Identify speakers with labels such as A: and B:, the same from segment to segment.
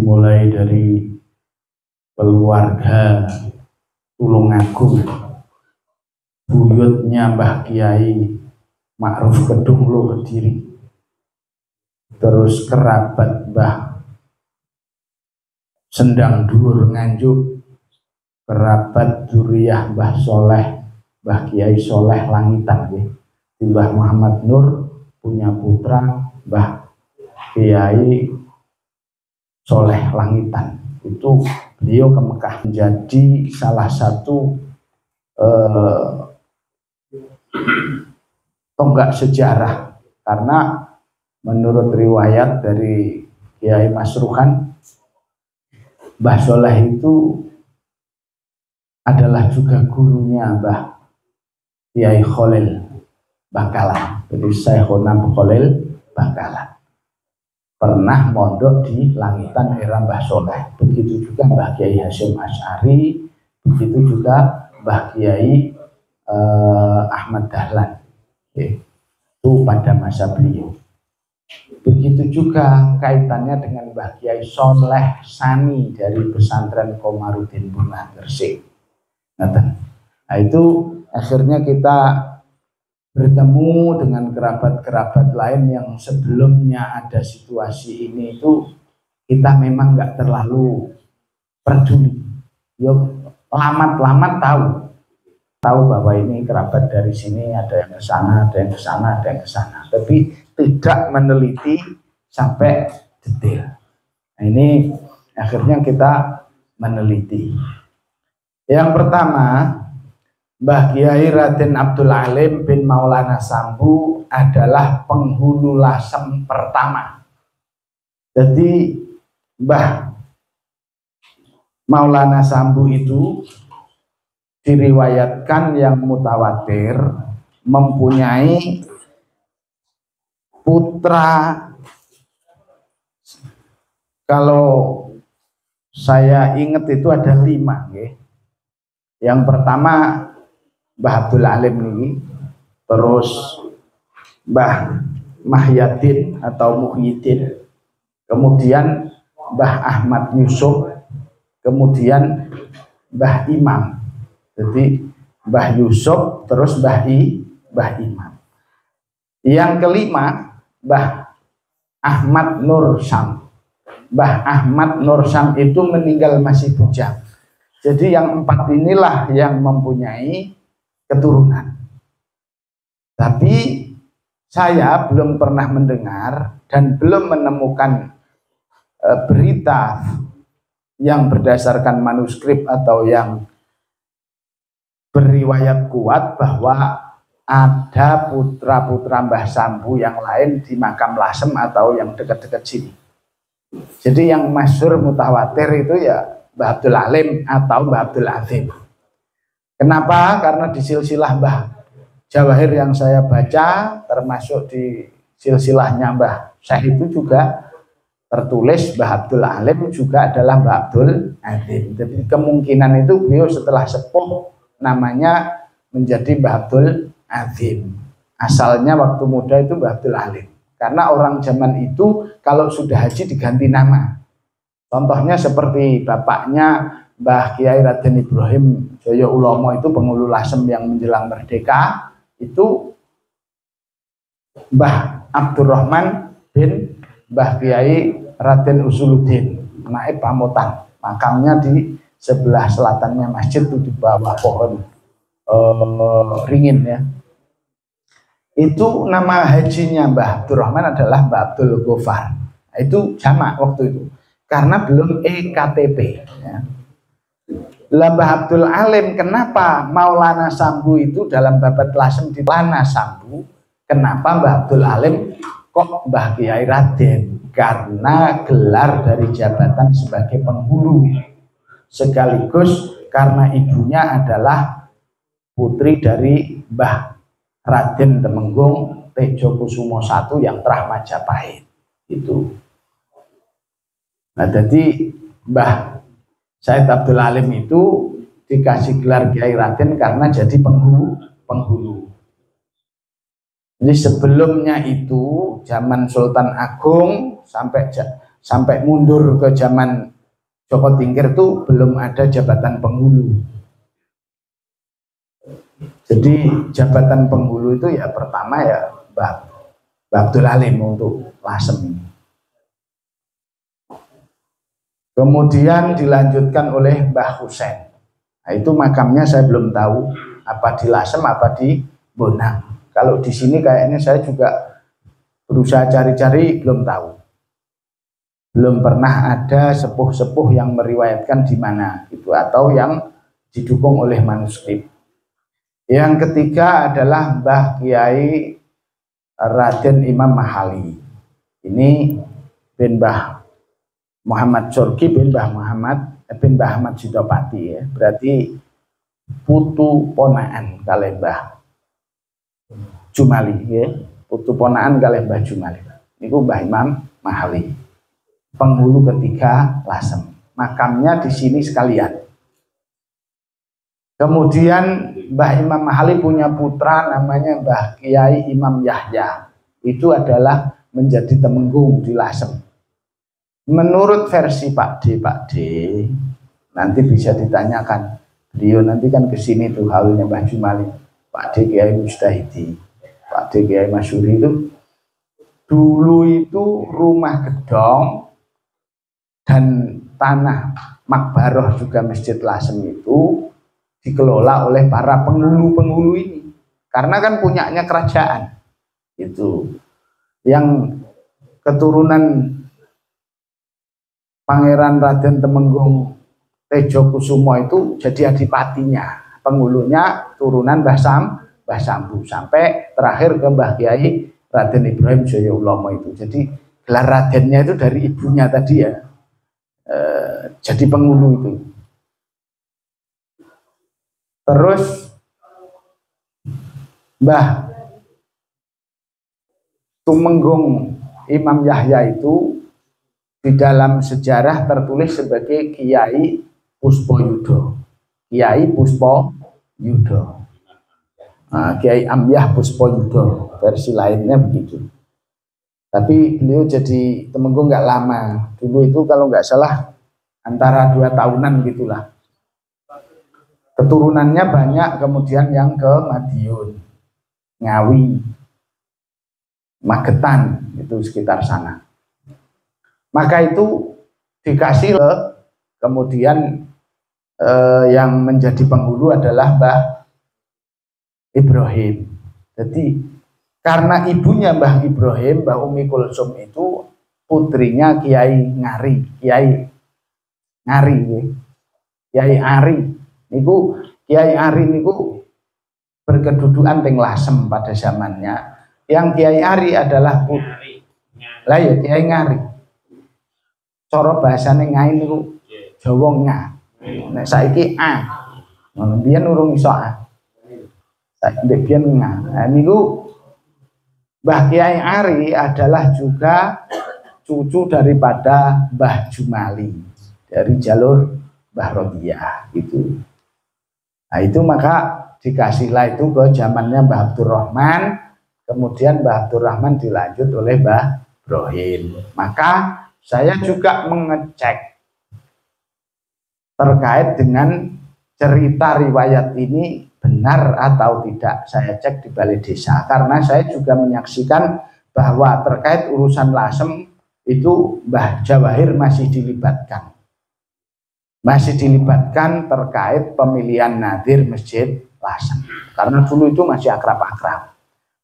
A: mulai dari keluarga Tulungagung, buyutnya Mbah Kiai Ma'ruf Kedunglo Kediri, terus kerabat Mbah Sendang Dhuwur Nganjuk, kerabat zuriyah Mbah Soleh, Mbah Kiai Soleh Langitan, Mbah Muhammad Nur punya putra Mbah Kiai Soleh Langitan. Itu beliau ke Mekah menjadi salah satu tonggak sejarah, karena menurut riwayat dari Kiai Masruhan, Mbah Soleh itu adalah juga gurunya Mbah Kiai Khalil Bangkalan. Jadi Syekhona Khalil Bangkalan pernah mondok di Langitan era Mbah Soleh. Begitu juga Mbah Kiai Hasyim Asy'ari, begitu juga Mbah Kiai Ahmad Dahlan, itu pada masa beliau. Begitu juga kaitannya dengan Mbah Kiai Soleh Sani dari pesantren Komarudin Bunga Gresik. Nah itu akhirnya kita bertemu dengan kerabat-kerabat lain yang sebelumnya ada situasi ini, itu kita memang nggak terlalu peduli. Yuk lamat-lamat tahu bahwa ini kerabat dari sini, ada yang ke sana, ada yang ke sana, ada yang ke sana, tapi tidak meneliti sampai detail. Nah, ini akhirnya kita meneliti. Yang pertama, Mbah Kiai Raden Abdul Alim bin Maulana Sambu adalah penghulu lasem pertama. Jadi Mbah Maulana Sambu itu diriwayatkan yang mutawatir mempunyai putra, kalau saya ingat itu ada 5. Yang pertama Mbah Abdul Alim ini, terus Mbah Mahyadin atau Muhyiddin, kemudian Mbah Ahmad Yusuf, kemudian Mbah Imam. Jadi Mbah Yusuf terus Mbah Imam. Yang kelima Mbah Ahmad Nur Syam. Mbah Ahmad Nur Syam itu meninggal masih bujang. Jadi yang 4 inilah yang mempunyai keturunan. Tapi saya belum pernah mendengar dan belum menemukan berita yang berdasarkan manuskrip atau yang beriwayat kuat bahwa ada putra-putra Mbah Sambu yang lain di makam Lasem atau yang dekat-dekat sini. Jadi yang masyhur mutawatir itu ya Mbah Abdul Alim atau Mbah Abdul Azim. Kenapa? Karena di silsilah Mbah Jawahir yang saya baca, termasuk di silsilahnya Mbah Syekh itu juga tertulis Mbah Abdul Alim juga adalah Mbah Abdul Azim. Jadi kemungkinan itu beliau setelah sepuh namanya menjadi Mbah Abdul Azim. Asalnya waktu muda itu Mbah Abdul Alim. Karena orang zaman itu kalau sudah haji diganti nama. Contohnya seperti bapaknya Mbah Kiai Raden Ibrahim Joyo Ulomo itu penghulu Lasem yang menjelang merdeka, itu Mbah Abdurrahman bin Mbah Kiai Raden Usuluddin, naib Pamotan. Makamnya di sebelah selatannya masjid itu di bawah pohon ringin ya. Itu nama hajinya Mbah Abdurrahman adalah Mbah Abdul Ghaffar. Nah, itu jamak waktu itu karena belum EKTP ya. Mbah Abdul Alim, kenapa Maulana Sambu itu dalam babat Lasem di Maulana Sambu, kenapa Mbah Abdul Alim kok Mbah Kiai Raden? Karena gelar dari jabatan sebagai penghulu, sekaligus karena ibunya adalah putri dari Mbah Raden Temenggung Tejo Kusumo I yang terah Majapahit itu. Nah, jadi Mbah Said Abdul Alim itu dikasih gelar Kiai Raden karena jadi penghulu. Jadi sebelumnya itu zaman Sultan Agung sampai sampai mundur ke zaman Joko Tingkir tuh belum ada jabatan penghulu. Jadi jabatan penghulu itu ya pertama ya Mbah Abdul Halim untuk Lasem ini. Kemudian dilanjutkan oleh Mbah Husain. Nah, itu makamnya saya belum tahu apa di Lasem apa di Bonang. Kalau di sini kayaknya saya juga berusaha cari-cari belum tahu. Belum pernah ada sepuh-sepuh yang meriwayatkan di mana itu atau yang didukung oleh manuskrip. Yang ketiga adalah Mbah Kiai Raden Imam Mahali. Ini bin Mbah Muhammad Sorgi bin Mbah Ahmad Sidopati ya. Berarti putu ponaan kalih Mbah Jumali ya. Putu ponaan kalih Mbah Jumali. Niku Mbah Imam Mahali. Penghulu ketiga Lasem. Makamnya di sini sekalian. Kemudian Mbah Imam Mahali punya putra namanya Mbah Kiai Imam Yahya. Itu adalah menjadi temenggung di Lasem. Menurut versi Pak D, nanti bisa ditanyakan. Beliau nanti kan ke sini tuh halunya Mbah Jumali. Pak D Kiai Mustahidi, Pak D Kiai Masyuri itu dulu itu rumah gedong dan tanah Makbaroh juga Masjid Lasem itu dikelola oleh para penghulu-penghulu ini. Karena kan punyanya kerajaan. Itu yang keturunan Pangeran Raden Temenggung Tejo Kusumo itu jadi adipatinya. Penghulunya turunan Mbah Sambu sampai terakhir ke Mbah Kiai Raden Ibrahim Jaya Ulomo itu. Jadi gelar Radennya itu dari ibunya tadi ya. Jadi penghulu itu. Terus Mbah Tumenggung Imam Yahya itu di dalam sejarah tertulis sebagai Kiai Puspoyudo. Kiai Puspoyudo. Nah, Kiai Amyah Puspoyudo, versi lainnya begitu. Tapi beliau jadi temenggung nggak lama. Dulu itu kalau nggak salah antara 2 tahunan gitulah. Keturunannya banyak, kemudian yang ke Madiun, Ngawi, Magetan, itu sekitar sana. Maka itu dikasih kemudian yang menjadi penghulu adalah Mbah Ibrahim. Jadi karena ibunya Mbah Ibrahim, Mbah Umi Kulsum itu putrinya Kiai Ngari, Kiai Ari. Niku Kiai Ari niku berkedudukan teng Lasem pada zamannya. Yang Kiai Ari adalah lah ya Kiai Ngari. Cara bahasane ngai niku Jawa nga. Nek saiki a. Ngono biyen urung iso a. Saiki biyen nga. Nah niku Mbah Kiai Ari adalah juga cucu daripada Mbah Jumali dari jalur Mbah Rodiah gitu. Nah itu maka dikasihlah itu ke zamannya Mbah Abdurrahman, kemudian Mbah Abdurrahman dilanjut oleh Mbah Ibrahim. Maka saya juga mengecek terkait dengan cerita riwayat ini benar atau tidak. Saya cek di Balai Desa karena saya juga menyaksikan bahwa terkait urusan Lasem itu Mbah Jawahir masih dilibatkan. Masih dilibatkan terkait pemilihan nadir Masjid Lasem. Karena dulu itu masih akrab-akrab.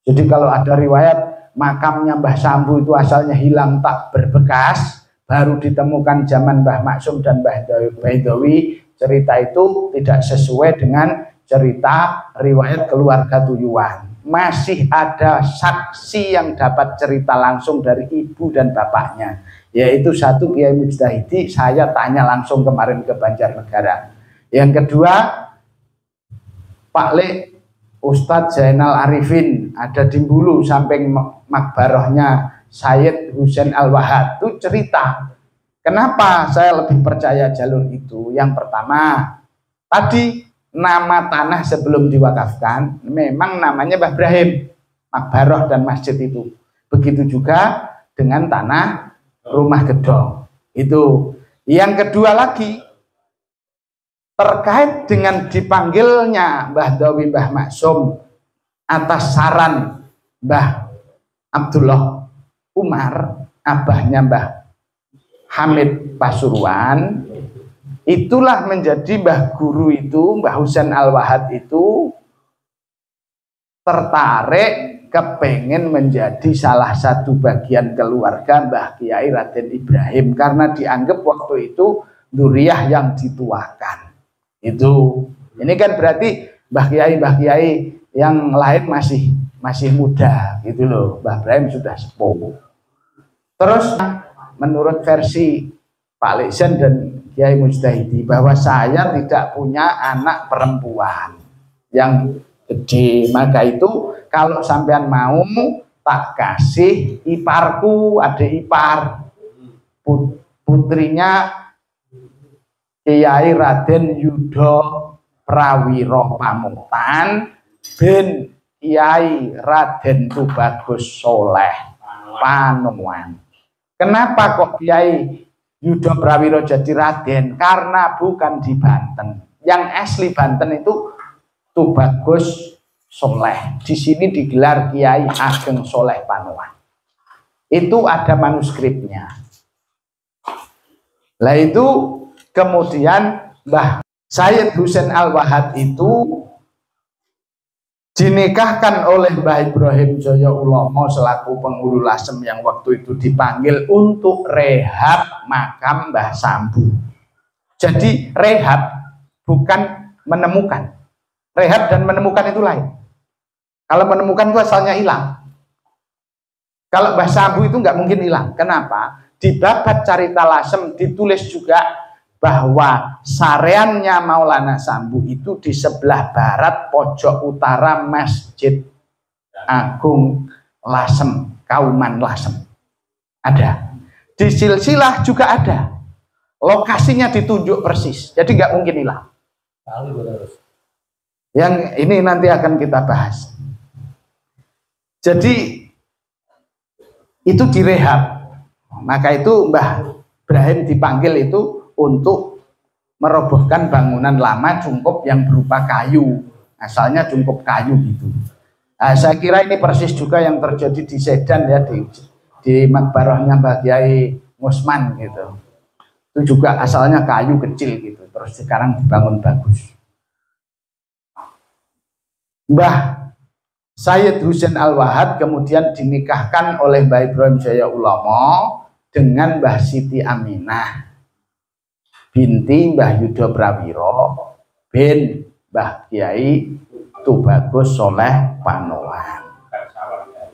A: Jadi kalau ada riwayat makamnya Mbah Sambu itu asalnya hilang tak berbekas, baru ditemukan zaman Mbah Maksum dan Mbah Baidowi, cerita itu tidak sesuai dengan cerita riwayat keluarga Tuyuan. Masih ada saksi yang dapat cerita langsung dari ibu dan bapaknya, yaitu satu Kiai Mujtahidi, saya tanya langsung kemarin ke Banjarnegara. Yang kedua Pak Le Ustadz Zainal Arifin ada di Bulu samping makbarohnya Sayyid Husain Al-Wahad, itu cerita. Kenapa saya lebih percaya jalur itu? Yang pertama, tadi nama tanah sebelum diwakafkan memang namanya Mbah Ibrahim, makbaroh dan masjid itu. Begitu juga dengan tanah Rumah Gedong. Itu. Yang kedua lagi, terkait dengan dipanggilnya Mbah Dawi Mbah Maksum atas saran Mbah Abdullah Umar, abahnya Mbah Hamid Pasuruan, itulah menjadi Mbah Guru itu, Mbah Husain Al-Wahad itu tertarik kepengen menjadi salah satu bagian keluarga Mbah Kiai Raden Ibrahim, karena dianggap waktu itu dzurriyyah yang dituakan. Itu ini kan berarti Mbah Kiai yang lain masih muda gitu loh. Mbah Ibrahim sudah sepuh. Terus menurut versi Pak Leksen dan Kiai Mujtahidi bahwa saya tidak punya anak perempuan yang gede, maka itu kalau sampean mau tak kasih iparku, adik ipar putrinya Kiai Raden Yudo Prawiro Pamutan bin Kiai Raden Tubagus Soleh Panuan. Kenapa kok Kiai Yudo Prawiro jadi Raden? Karena bukan di Banten. Yang asli Banten itu Tubagus Soleh. Di sini digelar Kiai Ageng Soleh Panuan. Itu ada manuskripnya. Lah itu kemudian Mbah Sayyid Husain Al-Wahad itu dinikahkan oleh Mbah Ibrahim Jaya Ulomo selaku penghulu Lasem yang waktu itu dipanggil untuk rehab makam Mbah Sambu. Jadi rehab bukan menemukan. Rehab dan menemukan itu lain. Kalau menemukan itu asalnya hilang. Kalau Mbah Sambu itu nggak mungkin hilang. Kenapa? Di Babat Carita Lasem ditulis juga bahwa sareannya Maulana Sambu itu di sebelah barat pojok utara Masjid Agung Lasem, Kauman Lasem. Ada. Di silsilah juga ada. Lokasinya ditunjuk persis. Jadi nggak mungkin hilang. Yang ini nanti akan kita bahas. Jadi itu direhab. Maka itu Mbah Ibrahim dipanggil itu untuk merobohkan bangunan lama cungkup yang berupa kayu. Asalnya cungkup kayu gitu. Nah, saya kira ini persis juga yang terjadi di Sedan ya, di makbarahnya Mbah Kiai Musman gitu. Itu juga asalnya kayu kecil gitu. Terus sekarang dibangun bagus. Mbah Sayyid Husain Al-Wahad kemudian dinikahkan oleh Mbah Ibrahim Jaya Ulomo dengan Mbah Siti Aminah binti Mbah Yudo Prawiro bin Mbah Kiai Tubagus Soleh Panuan.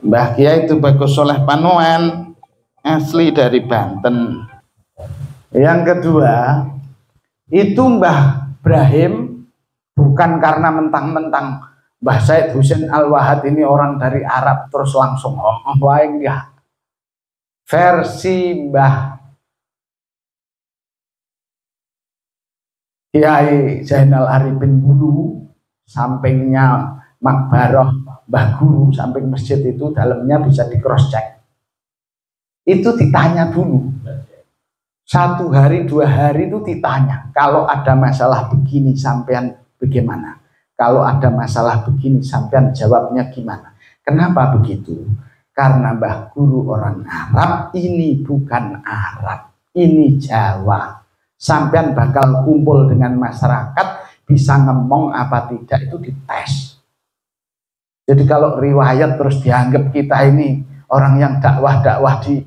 A: Mbah Kiai Tubagus Soleh Panuan asli dari Banten. Yang kedua, itu Mbah Ibrahim bukan karena mentang-mentang Mbah Sayyid Husain Al-Wahad ini orang dari Arab terus langsung waing ya. Versi Mbah Kiai Zainal Arifin Bulu, sampingnya makbarah Mbah Guru, samping masjid itu dalamnya bisa di cross check. Itu ditanya dulu. 1 hari 2 hari itu ditanya. Kalau ada masalah begini sampean bagaimana? Kalau ada masalah begini sampean jawabnya gimana? Kenapa begitu? Karena Mbah Guru orang Arab, ini bukan Arab, ini Jawa. Sampean bakal kumpul dengan masyarakat, bisa ngomong apa tidak itu dites. Jadi kalau riwayat terus dianggap kita ini orang yang dakwah-dakwah di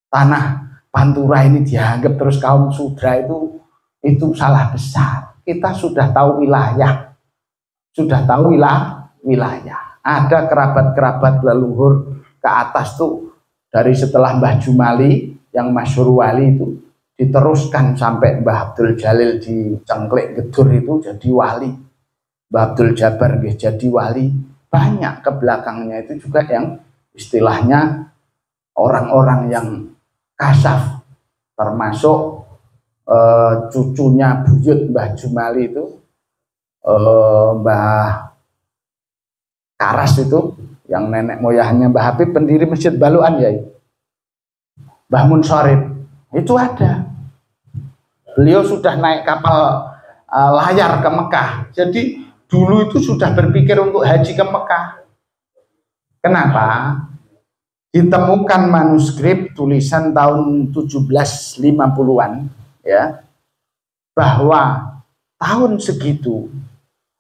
A: tanah Pantura ini dianggap terus kaum sudra itu salah besar. Kita sudah tahu wilayah, sudah tahu wilayah. Ada kerabat-kerabat leluhur ke atas tuh dari setelah Mbah Jumali yang masyhur wali itu diteruskan sampai Mbah Abdul Jalil di Cengklik Gedur itu jadi wali, Mbah Abdul Jabar jadi wali. Banyak ke belakangnya itu juga yang istilahnya orang-orang yang kasaf, termasuk cucunya buyut Mbah Jumali itu Mbah Karas itu yang nenek moyangnya Mbah Habib pendiri Masjid Baluan ya. Mbah Munsorib itu ada. Beliau sudah naik kapal layar ke Mekah. Jadi dulu itu sudah berpikir untuk haji ke Mekah. Kenapa? Ditemukan manuskrip tulisan tahun 1750-an ya, bahwa tahun segitu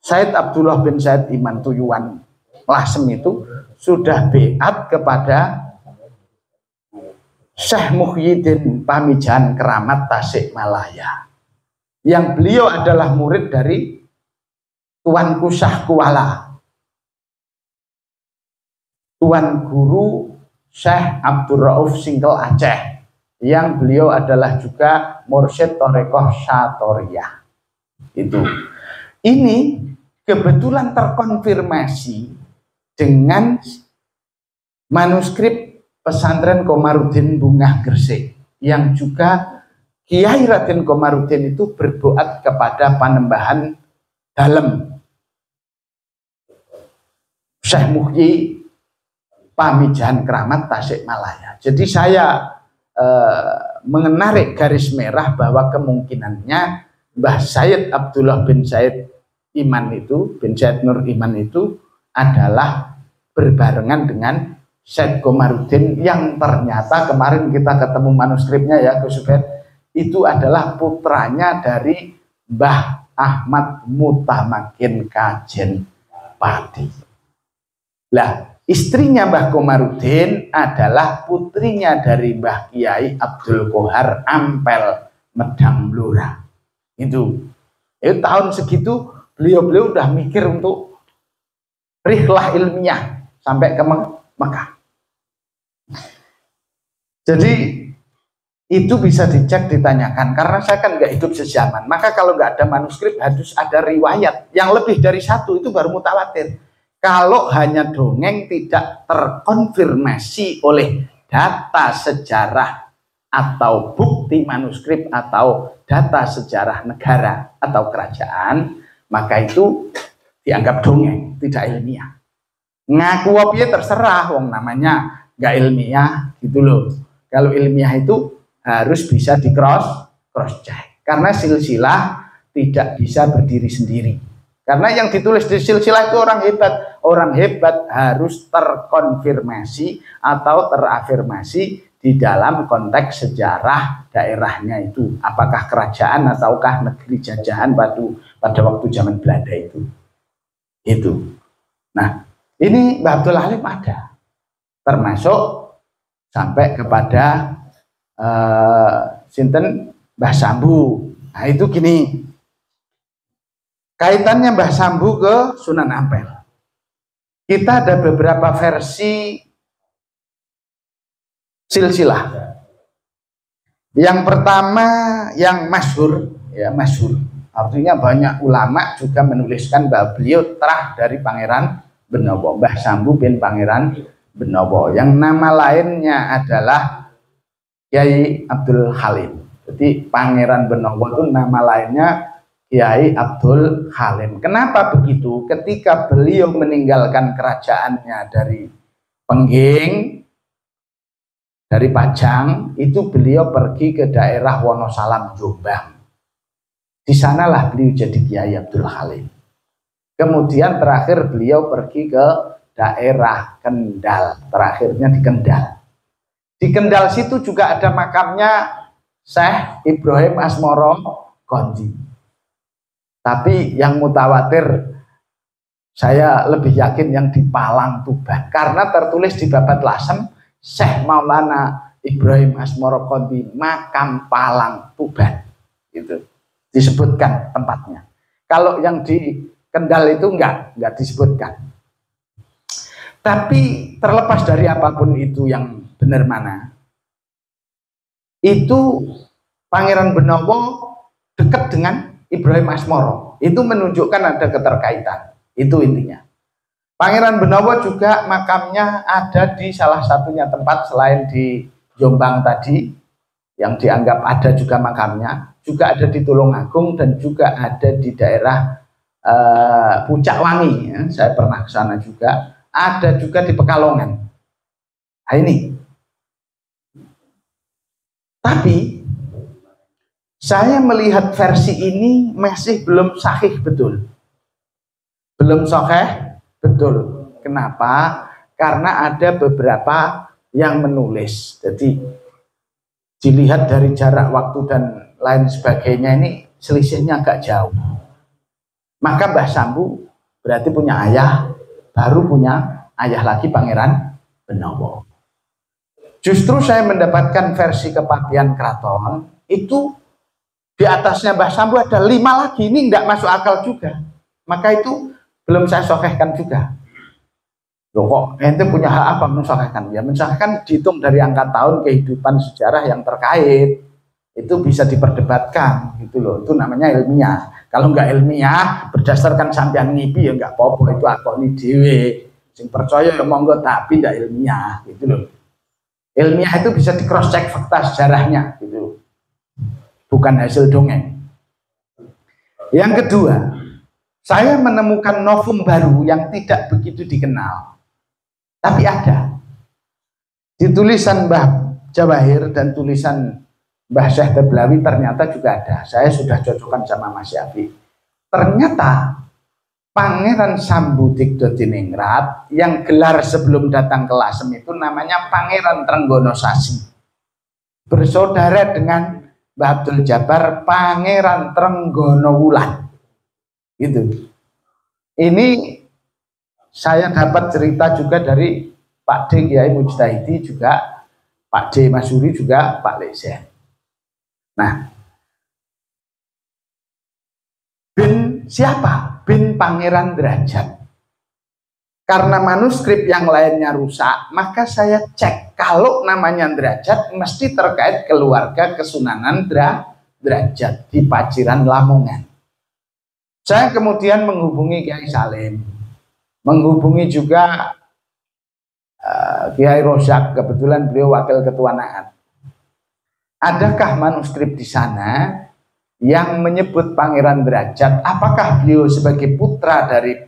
A: Said Abdullah bin Said Iman Tuyuan Lasem itu sudah beat kepada Syekh Muhyiddin Pamijahan Keramat Tasikmalaya, yang beliau adalah murid dari Tuanku Syah Kuala, Tuan Guru Syekh Abdul Rauf Singkel Aceh, yang beliau adalah juga mursyid Thorekoh Syatoriyah. Itu ini kebetulan terkonfirmasi dengan manuskrip pesantren Komarudin Bungah Gresik, yang juga Kiai Raden Komarudin itu berdoat kepada Panembahan Dalem Syekh Muhyi Pamijahan Keramat Tasikmalaya. Jadi saya menarik garis merah bahwa kemungkinannya Mbah Said Abdullah bin Said Iman itu, bin Said Nur Iman itu adalah berbarengan dengan Syekh Komarudin, yang ternyata kemarin kita ketemu manuskripnya ya Gus Ubed, itu adalah putranya dari Mbah Ahmad Mutamakin Kajen Padi. Lah, istrinya Mbah Komarudin adalah putrinya dari Mbah Kiai Abdul Qohar Ampel Medang Blora. Itu tahun segitu beliau udah mikir untuk rihlah ilmiah sampai ke Mekah. Jadi itu bisa dicek, ditanyakan, karena saya kan nggak hidup sejaman. Maka kalau nggak ada manuskrip harus ada riwayat yang lebih dari satu, itu baru mutawatir. Kalau hanya dongeng tidak terkonfirmasi oleh data sejarah atau bukti manuskrip atau data sejarah negara atau kerajaan, maka itu dianggap dongeng, tidak ilmiah. Ngaku apa terserah, wong namanya nggak ilmiah gitu loh. Kalau ilmiah itu harus bisa di cross check, karena silsilah tidak bisa berdiri sendiri. Karena yang ditulis di silsilah itu orang hebat harus terkonfirmasi atau terafirmasi di dalam konteks sejarah daerahnya itu, apakah kerajaan ataukah negeri jajahan pada waktu zaman Belanda itu. Nah, ini Mbah Abdul Halim ada, termasuk sampai kepada sinten Mbah Sambu. Nah itu gini, kaitannya Mbah Sambu ke Sunan Ampel. Kita ada beberapa versi silsilah. Yang pertama yang masyhur, ya masyhur, artinya banyak ulama juga menuliskan bahwa beliau terah dari Pangeran Benowo, Mbah Sambu bin Pangeran Benowo, yang nama lainnya adalah Kiai Abdul Halim. Jadi Pangeran Benowo itu nama lainnya Kiai Abdul Halim. Kenapa begitu? Ketika beliau meninggalkan kerajaannya dari Pengging, dari Pajang, itu beliau pergi ke daerah Wonosalam, Jombang. Di sanalah beliau jadi Kiai Abdul Halim. Kemudian terakhir beliau pergi ke daerah Kendal, terakhirnya di Kendal. Di Kendal situ juga ada makamnya Syekh Ibrahim Asmoro Kondi. Tapi yang mutawatir saya lebih yakin yang di Palang Tuban, karena tertulis di Babat Lasem Syekh Maulana Ibrahim Asmoro Kondi makam Palang Tuban, gitu disebutkan tempatnya. Kalau yang di Kendal itu enggak disebutkan. Tapi terlepas dari apapun itu yang benar mana, itu Pangeran Benowo dekat dengan Ibrahim Asmoro, itu menunjukkan ada keterkaitan. Itu intinya. Pangeran Benowo juga makamnya ada di salah satunya tempat selain di Jombang tadi, yang dianggap ada juga makamnya, juga ada di Tulungagung dan juga ada di daerah Puncak Wangi, ya. Saya pernah ke sana juga. Ada juga di Pekalongan. Nah ini Tapi saya melihat versi ini masih belum sahih betul. Belum sahih betul. Kenapa? Karena ada beberapa yang menulis. Jadi dilihat dari jarak waktu dan lain sebagainya, ini selisihnya agak jauh. Maka Mbah Sambu berarti punya ayah, baru punya ayah lagi Pangeran Benowo. Justru saya mendapatkan versi Kepatihan Kraton itu di atasnya Mbah Sambu ada 5 lagi, ini nggak masuk akal juga. Maka itu belum saya sahihkan juga. Loh kok ente punya hak apa mensahihkan? Ya mensahihkan dihitung dari angka tahun kehidupan sejarah yang terkait. Itu bisa diperdebatkan gitu loh. Itu namanya ilmiah. Kalau nggak ilmiah berdasarkan sampean ngipi ya nggak apa-apa, itu akoni dhewe. Sing percaya ya monggo, tapi nggak ilmiah gitu loh. Ilmiah itu bisa di cross check fakta sejarahnya gitu. Bukan hasil dongeng. Yang kedua, saya menemukan novum baru yang tidak begitu dikenal. Tapi ada. Di tulisan Mbah Jawahir dan tulisan Mbah Syekh Teblawi ternyata juga ada. Saya sudah cocokkan sama Mas Yafi. Ternyata Pangeran Sambudikdo Diningrat yang gelar sebelum datang ke Lasem itu namanya Pangeran Trenggono Sasi. Bersaudara dengan Mbah Abdul Jabbar Pangeran Trenggono Wulan. Gitu. Ini saya dapat cerita juga dari Pak D Kiai Mujtahidi, juga Pak D Masuri, juga Pak Lesen. Nah, bin siapa? Bin Pangeran Derajat. Karena manuskrip yang lainnya rusak, maka saya cek kalau namanya Derajat mesti terkait keluarga Kesunanan Derajat di Paciran Lamongan. Saya kemudian menghubungi Kiai Salim, menghubungi juga Kiai Rosak, kebetulan beliau wakil ketua Naat. Adakah manuskrip di sana yang menyebut Pangeran Derajat? Apakah beliau sebagai putra dari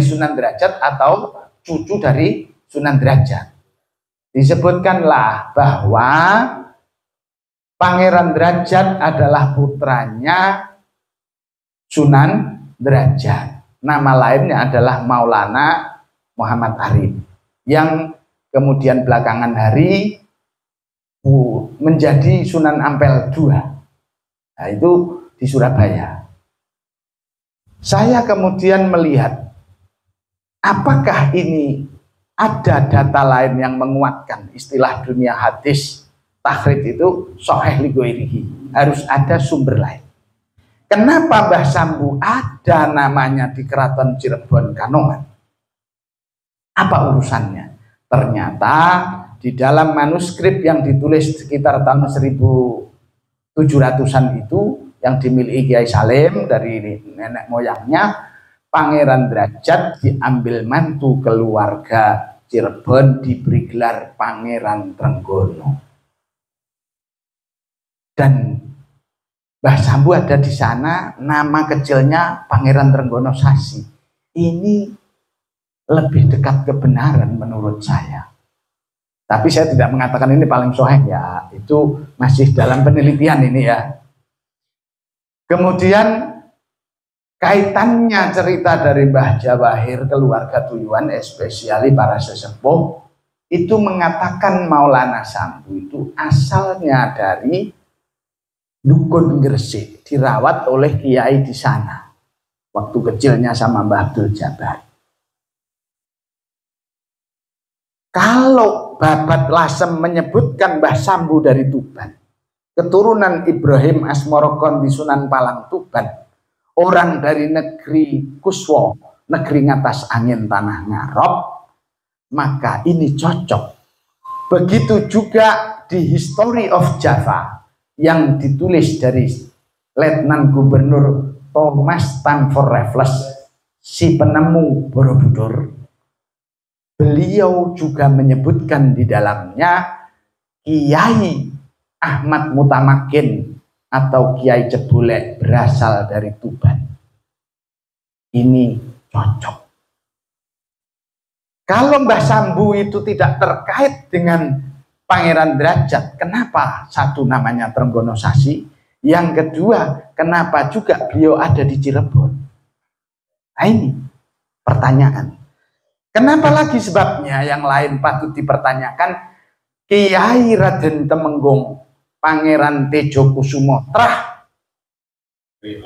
A: Sunan Derajat atau cucu dari Sunan Derajat? Disebutkanlah bahwa Pangeran Derajat adalah putranya Sunan Derajat. Nama lainnya adalah Maulana Muhammad Arif, yang kemudian belakangan hari menjadi Sunan Ampel II. Nah, itu di Surabaya. Saya kemudian melihat apakah ini ada data lain yang menguatkan istilah dunia hadis takhrid itu sahih li ghairihi. Harus ada sumber lain. Kenapa Mbah Sambu ada namanya di Keraton Cirebon Kanoman? Apa urusannya? Ternyata di dalam manuskrip yang ditulis sekitar tahun 1700-an itu yang dimiliki Kiai Salim dari nenek moyangnya, Pangeran Derajat diambil mantu keluarga Cirebon, diberi gelar Pangeran Trenggono. Dan Mbah Sambu ada di sana, nama kecilnya Pangeran Trenggono Sasi. Ini lebih dekat kebenaran menurut saya. Tapi saya tidak mengatakan ini paling sahih ya, itu masih dalam penelitian ini ya. Kemudian kaitannya cerita dari Mbah Jawahir, keluarga Tuyuan, especially para sesepuh, itu mengatakan Maulana Sambu itu asalnya dari Dukun Gresik, dirawat oleh kiai di sana waktu kecilnya sama Mbah Abdul Jabbar. Kalau Babat Lasem menyebutkan Mbah Sambu dari Tuban, keturunan Ibrahim Asmorokon di Sunan Palang Tuban, orang dari negeri Kuswo, negeri ngatas angin tanah Ngarop, maka ini cocok. Begitu juga di History of Java yang ditulis dari Letnan Gubernur Thomas Stamford Raffles, si penemu Borobudur. Beliau juga menyebutkan di dalamnya Kiai Ahmad Mutamakin atau Kiai Cebulek berasal dari Tuban. Ini cocok. Kalau Mbah Sambu itu tidak terkait dengan Pangeran Derajat, kenapa satu namanya Trenggono Sasi, yang kedua kenapa juga beliau ada di Cirebon? Nah ini pertanyaan. Kenapa lagi sebabnya yang lain patut dipertanyakan. Kiai Raden Temenggung Pangeran Tejo Kusumo Trah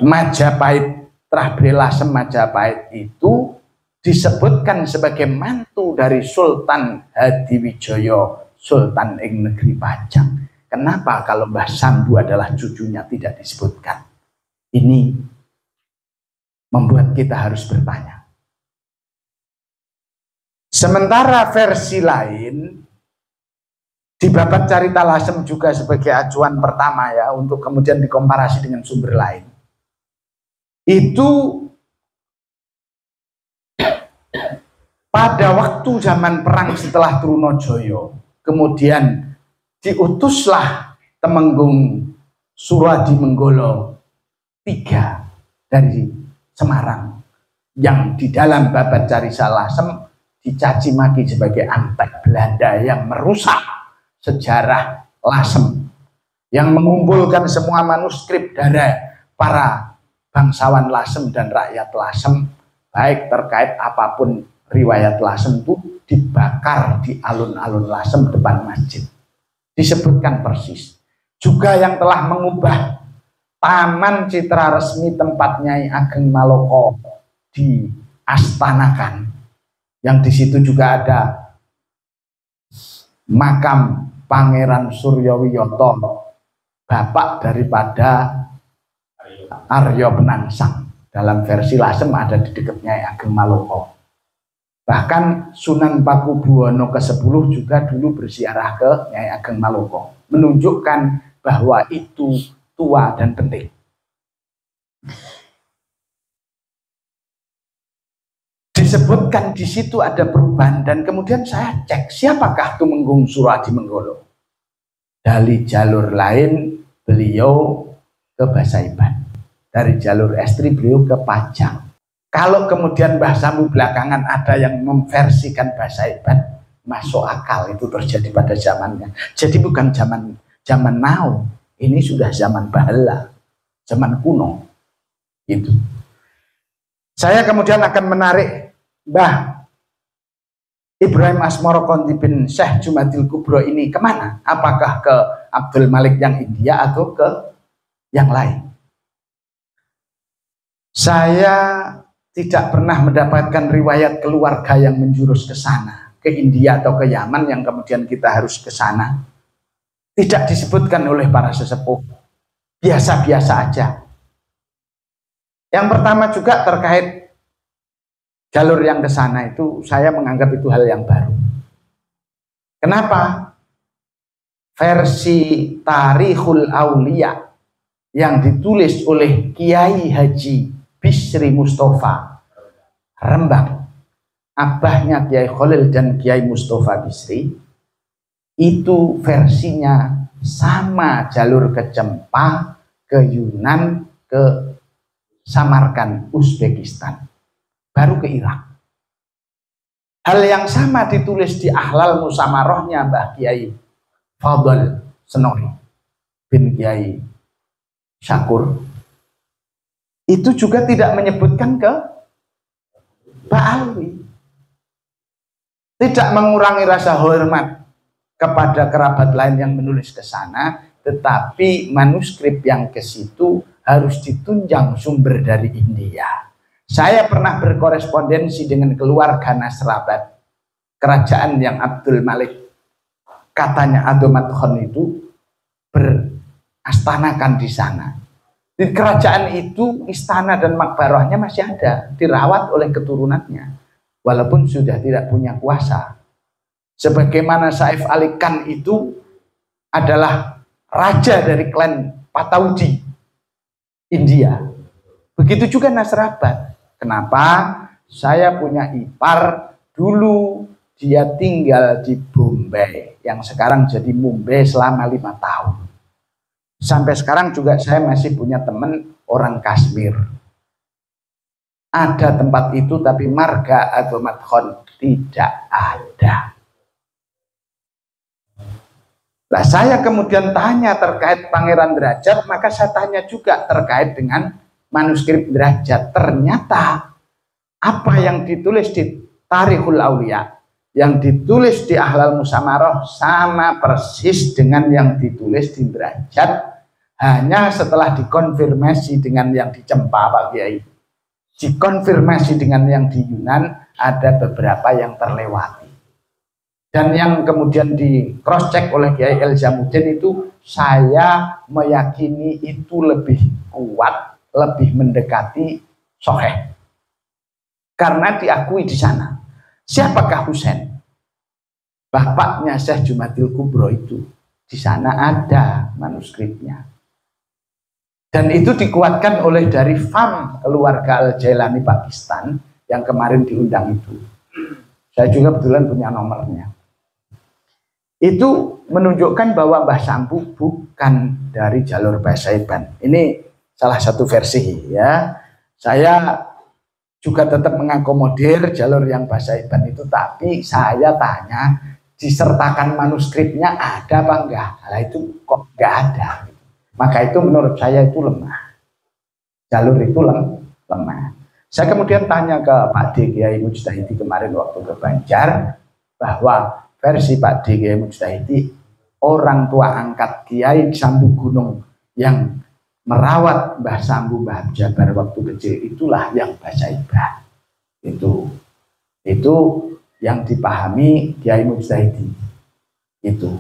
A: Majapahit, Trah Brelasem Majapahit itu disebutkan sebagai mantu dari Sultan Hadiwijoyo, Sultan ing negeri Pajang. Kenapa kalau Mbah Sambu adalah cucunya tidak disebutkan? Ini membuat kita harus bertanya. Sementara versi lain di Babat Carita Lasem juga sebagai acuan pertama ya untuk kemudian dikomparasi dengan sumber lain. Itu pada waktu zaman perang setelah Trunojoyo, kemudian diutuslah Temenggung Suradi Menggolo III dari Semarang, yang di dalam Babat Carita Lasem dicaci maki sebagai antek Belanda yang merusak sejarah Lasem, yang mengumpulkan semua manuskrip dari para bangsawan Lasem dan rakyat Lasem, baik terkait apapun riwayat Lasem itu dibakar di alun-alun Lasem depan masjid. Disebutkan persis. Juga yang telah mengubah Taman Citra Resmi tempat Nyai Ageng Maloko diastanakan, yang di situ juga ada makam Pangeran Suryowiyoto, bapak daripada Aryo Penangsang. Dalam versi Lasem ada di dekat Nyai Ageng Maloko. Bahkan Sunan Pakubuwono ke-10 juga dulu berziarah ke Nyai Ageng Maloko, menunjukkan bahwa itu tua dan penting. Disebutkan di situ ada perubahan, dan kemudian saya cek siapakah Tumenggung Suradi Menggolo. Dari jalur lain beliau ke Basaiban, dari jalur estri beliau ke Pajang. Kalau kemudian Mbah Sambu belakangan ada yang memversikan Basaiban, masuk akal itu terjadi pada zamannya. Jadi bukan zaman now, ini sudah zaman bahala, zaman kuno. Gitu. Saya kemudian akan menarik Mbah Ibrahim Asmoro Konti bin Syekh Jumadil Kubro ini kemana? Apakah ke Abdul Malik yang India atau ke yang lain? Saya tidak pernah mendapatkan riwayat keluarga yang menjurus ke sana, ke India atau ke Yaman yang kemudian kita harus ke sana. Tidak disebutkan oleh para sesepuh. Biasa-biasa aja. Yang pertama juga terkait jalur yang ke sana itu, saya menganggap itu hal yang baru. Kenapa? Versi Tarikhul Aulia yang ditulis oleh Kiai Haji Bisri Mustafa Rembang, abahnya Kiai Khalil dan Kiai Mustafa Bisri, itu versinya sama jalur ke Cempa, ke Yunan, ke Samarkand, Uzbekistan, baru ke Irak. Hal yang sama ditulis di Ahlal Musamarohnya Mbah Kiai Fadl Senori bin Kiai Syakur. Itu juga tidak menyebutkan ke Pak Alwi. Tidak mengurangi rasa hormat kepada kerabat lain yang menulis ke sana, tetapi manuskrip yang ke situ harus ditunjang sumber dari India. Saya pernah berkorespondensi dengan keluarga Nasrabat, kerajaan yang Abdul Malik katanya Adomat Khan itu berastanakan di sana. Di kerajaan itu istana dan makbarahnya masih ada, dirawat oleh keturunannya, walaupun sudah tidak punya kuasa. Sebagaimana Saif Ali Khan itu adalah raja dari klan Pataudi India. Begitu juga Nasrabat. Kenapa? Saya punya ipar dulu, dia tinggal di Bombay, yang sekarang jadi Mumbai selama 5 tahun. Sampai sekarang juga saya masih punya teman orang Kashmir. Ada tempat itu, tapi marga Adomat Khan tidak ada. Nah, saya kemudian tanya terkait Pangeran Derajat, maka saya tanya juga terkait dengan manuskrip Derajat. Ternyata apa yang ditulis di Tarikhul Aulia, yang ditulis di Ahlal Musamaroh sama persis dengan yang ditulis di Derajat, hanya setelah dikonfirmasi dengan yang di Cempa, Pak Kiai, dikonfirmasi dengan yang di Yunan, ada beberapa yang terlewati. Dan yang kemudian di cross check oleh Kiai Elzamuddin itu, saya meyakini itu lebih kuat, lebih mendekati sahih. Karena diakui di sana. Siapakah Husain? Bapaknya Syekh Jumadil Kubro itu. Di sana ada manuskripnya. Dan itu dikuatkan oleh dari FAM keluarga Al-Jailani Pakistan yang kemarin diundang itu. Saya juga kebetulan punya nomornya. Itu menunjukkan bahwa Mbah Sambu bukan dari jalur Pasaiban. Ini salah satu versi ya. Saya juga tetap mengakomodir jalur yang Pasaiban itu, tapi saya tanya, disertakan manuskripnya ada apa enggak? Nah itu kok enggak ada. Maka itu menurut saya itu lemah. Jalur itu lemah. Saya kemudian tanya ke Pak D. Kiai Mujtahidi kemarin waktu ke Banjar, bahwa versi Pak D. Kiai Mujtahidi, orang tua angkat Kiai Sambu Gunung yang merawat Mbah Sambu, Mbah Jabar waktu kecil, itulah yang Pasaiban. Itu yang dipahami Kiai Mujtahidi. Itu.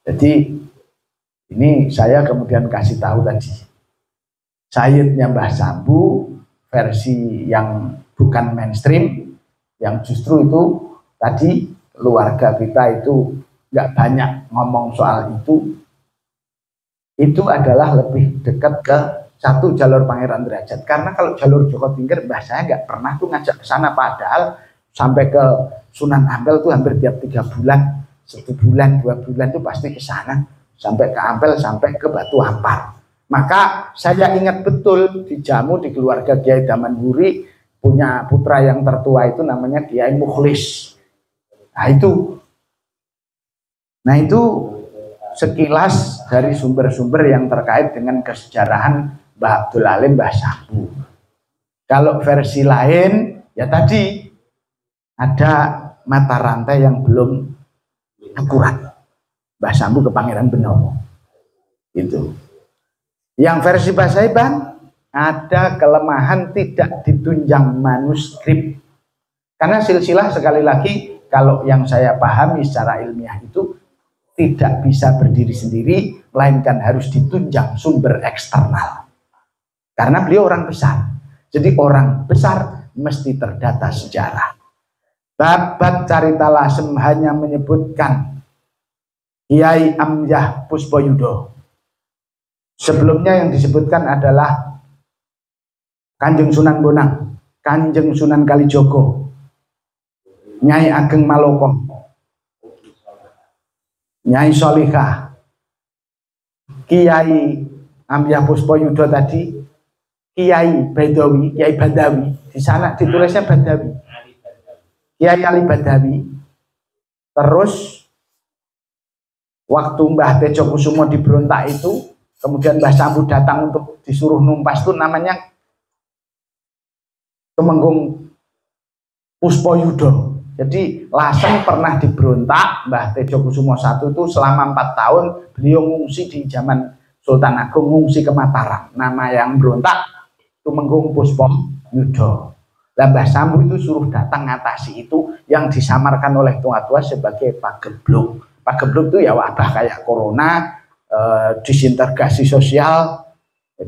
A: Jadi ini saya kemudian kasih tahu tadi. Sayyidnya Mbah Sambu versi yang bukan mainstream, yang justru itu tadi keluarga kita itu nggak banyak ngomong soal itu adalah lebih dekat ke satu jalur Pangeran Derajat. Karena kalau jalur Joko Tingkir, mbah saya nggak pernah tuh ngajak ke sana, padahal sampai ke Sunan Ampel tuh hampir tiap 3 bulan, 1 bulan, 2 bulan tuh pasti ke sana, sampai ke Ampel, sampai ke Batu Ampar. Maka saya ingat betul di jamu di keluarga Kiai Damanhuri punya putra yang tertua itu namanya Kiai Mukhlis. Nah itu sekilas dari sumber-sumber yang terkait dengan kesejarahan Mbah Abdul Alim, Mbah Sambu. Kalau versi lain ya tadi ada mata rantai yang belum akurat. Mbah Sambu ke Pangeran Benowo. Itu. Yang versi Pasaiban ada kelemahan tidak ditunjang manuskrip. Karena silsilah sekali lagi kalau yang saya pahami secara ilmiah itu tidak bisa berdiri sendiri, melainkan harus ditunjang sumber eksternal. Karena beliau orang besar. Jadi orang besar mesti terdata sejarah. Babat Carita Lasem hanya menyebutkan Kiai Amyah Puspoyudo. Sebelumnya yang disebutkan adalah Kanjeng Sunan Bonang, Kanjeng Sunan Kalijogo, Nyai Ageng Maloko, Nyai Solihah, Kiai Amyah Puspoyudo tadi, Kiai Badawi, Kiai Badawi, di sana ditulisnya Badawi, Kiai Ali Badawi. Terus waktu Mbah Tejo Kusumo diberontak itu, kemudian Mbah Sambu datang untuk disuruh numpas itu namanya Tumenggung Puspoyudo. Jadi Lasem pernah diberontak, Mbah Tejo Kusumo I itu selama 4 tahun beliau ngungsi di zaman Sultan Agung, ngungsi ke Mataram. Nama yang berontak Tumenggung Puspoyudo. Lah Mbah Sambu itu suruh datang ngatasi itu yang disamarkan oleh tua-tua sebagai pagebluk. Pagebluk itu ya wabah kayak corona, disintegrasi sosial,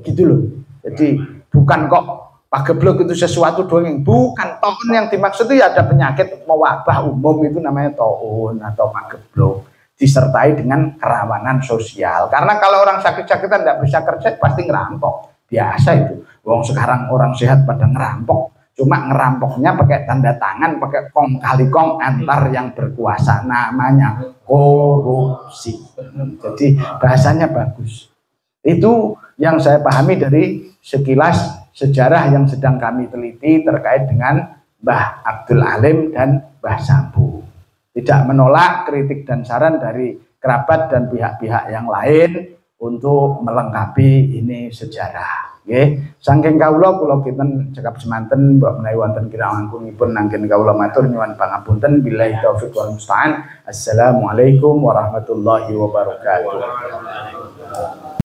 A: gitu loh. Jadi bukan kok pagebluk itu sesuatu doang, yang bukan. Taun yang dimaksud itu ya ada penyakit mewabah umum itu namanya taun atau pagebluk, disertai dengan kerawanan sosial. Karena kalau orang sakit-sakitan tidak bisa kerja pasti ngerampok, biasa itu. Wong sekarang orang sehat pada ngerampok, cuma ngerampoknya pakai tanda tangan, pakai kong kali kong antar yang berkuasa, namanya korupsi. Jadi bahasanya bagus. Itu yang saya pahami dari sekilas sejarah yang sedang kami teliti terkait dengan Mbah Abdul Alim dan Mbah Sambu. Tidak menolak kritik dan saran dari kerabat dan pihak-pihak yang lain untuk melengkapi ini sejarah. Nggih, saking kawula kula kinten cekap semanten mbok menawi wonten kirang langkungipun nanggen kawula matur nyuwun pangapunten billahi taufik wal musta'an. Assalamualaikum warahmatullahi wabarakatuh.